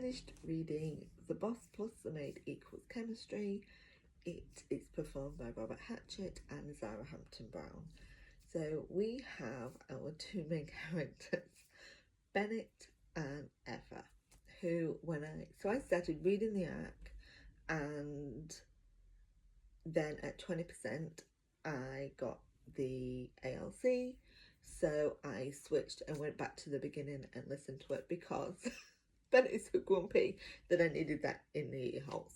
finished reading The Boss Plus the Maid Equals Chemistry. It is performed by Robert Hatchet and Zara Hampton-Brown. So we have our two main characters, Bennett and Eva, who I started reading the arc, and then at 20% I got the ALC, so I switched and went back to the beginning and listened to it because Bennett is so grumpy that I needed that in the ear holes.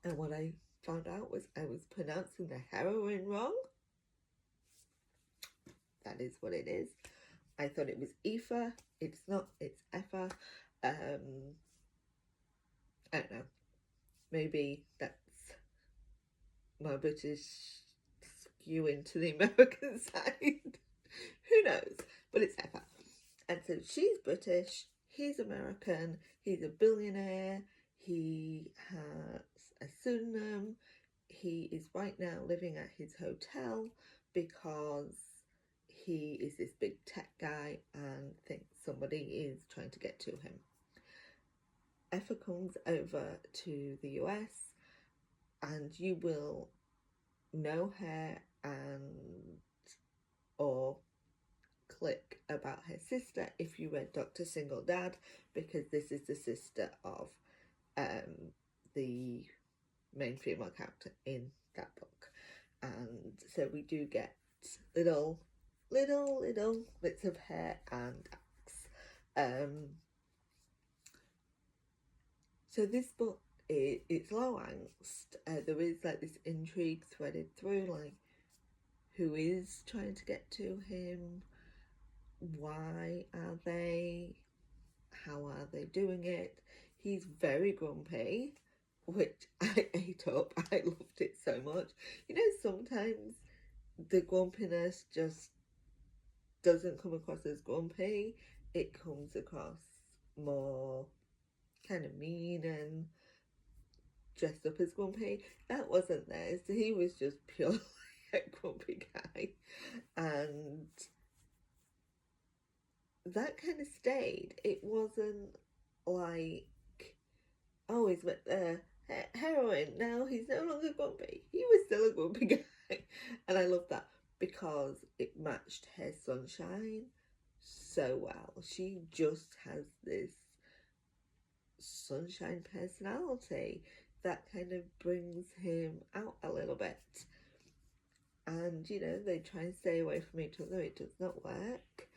And what I found out was I was pronouncing the heroine wrong. That is what it is. I thought it was Aoife. It's not, it's Eva. I don't know. Maybe that's my British skewing to the American side. Who knows? But it's Eva. And so she's British, he's American, he's a billionaire, he has a pseudonym, he is right now living at his hotel because he is this big tech guy and thinks somebody is trying to get to him. Eva comes over to the US and you will know her or click about her sister if you read Dr. Single Dad, because this is the sister of the main female character in that book. And so we do get little bits of her and Axe. So this book, it's low angst. There is like this intrigue threaded through, like who is trying to get to him, why are they, how are they doing it. He's very grumpy, which I ate up. I loved it so much. You know, sometimes the grumpiness just doesn't come across as grumpy. It comes across more kind of mean and dressed up as grumpy. That wasn't there. So he was just purely a grumpy guy. And that kind of stayed. It wasn't like, oh, he's met the heroine, now he's no longer grumpy. He was still a grumpy guy. And I love that because it matched her sunshine so well. She just has this sunshine personality that kind of brings him out a little bit. And, you know, they try and stay away from each other. It does not work.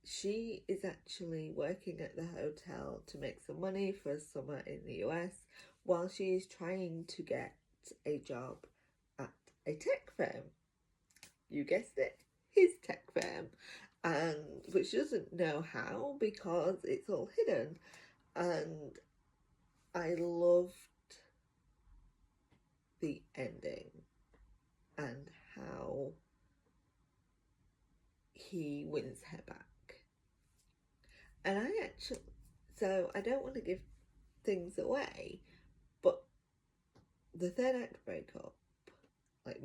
She is actually working at the hotel to make some money for a summer in the US while she is trying to get a job at a tech firm. You guessed it, his tech firm. And which doesn't know how because it's all hidden. And I loved the ending and how he wins her back. And so I don't want to give things away, but the third act breakup, like,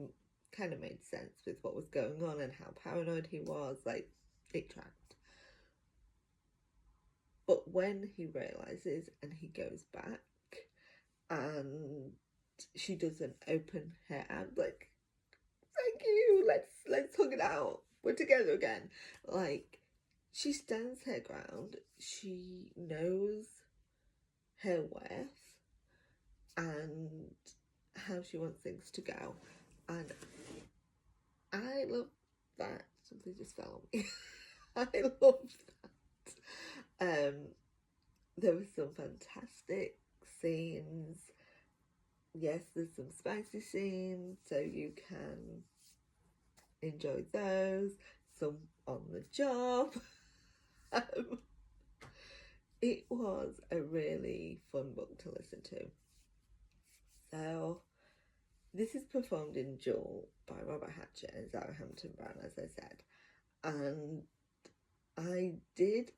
kind of made sense with what was going on and how paranoid he was, like, it tracked. But when he realises and he goes back and she doesn't open her arms, like, thank you, let's hug it out, we're together again. Like, she stands her ground, she knows her worth and how she wants things to go. And I love that. Something just fell on me. I love that. There were some fantastic scenes. Yes, there's some spicy scenes, so you can enjoy those. Some on the job. It was a really fun book to listen to. So this is performed in Jewel by Robert Hatchet and Zara Hampton-Brown, as I said. And I did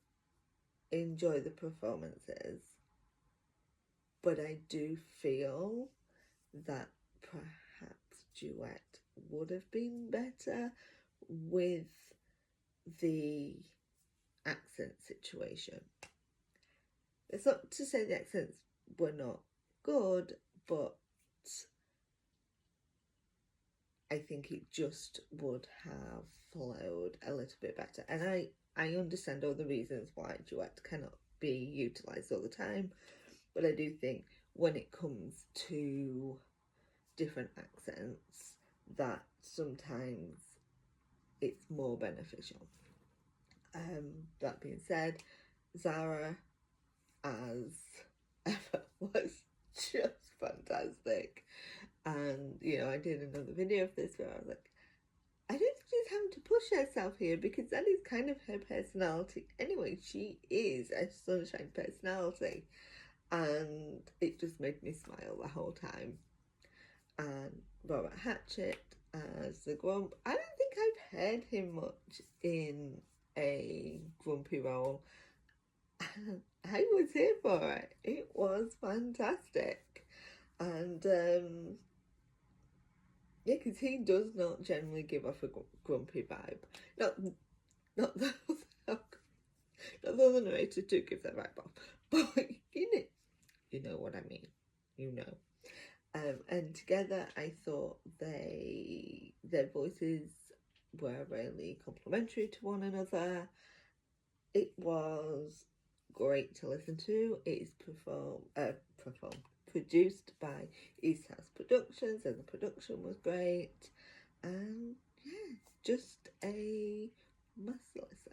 enjoy the performances, but I do feel that perhaps duet would have been better with the accent situation. It's not to say the accents were not good, but I think it just would have flowed a little bit better. And I understand all the reasons why duet cannot be utilised all the time, but I do think when it comes to different accents, that sometimes it's more beneficial. That being said, Zara as ever was just fantastic. And, you know, I did another video of this where I was like, I don't think she's having to push herself here, because that is kind of her personality. Anyway, she is a sunshine personality. And it just made me smile the whole time. And Robert Hatchet as the Grump. I don't think I've heard him much in a grumpy role. I was here for it. It was fantastic. And yeah, because he does not generally give off a grumpy vibe. Not the other narrators do give that vibe off, but you know what I mean. You know. And together, I thought their voices were really complementary to one another. It was great to listen to. It is produced by Easthouse Productions, and the production was great. And yeah, just a must listen.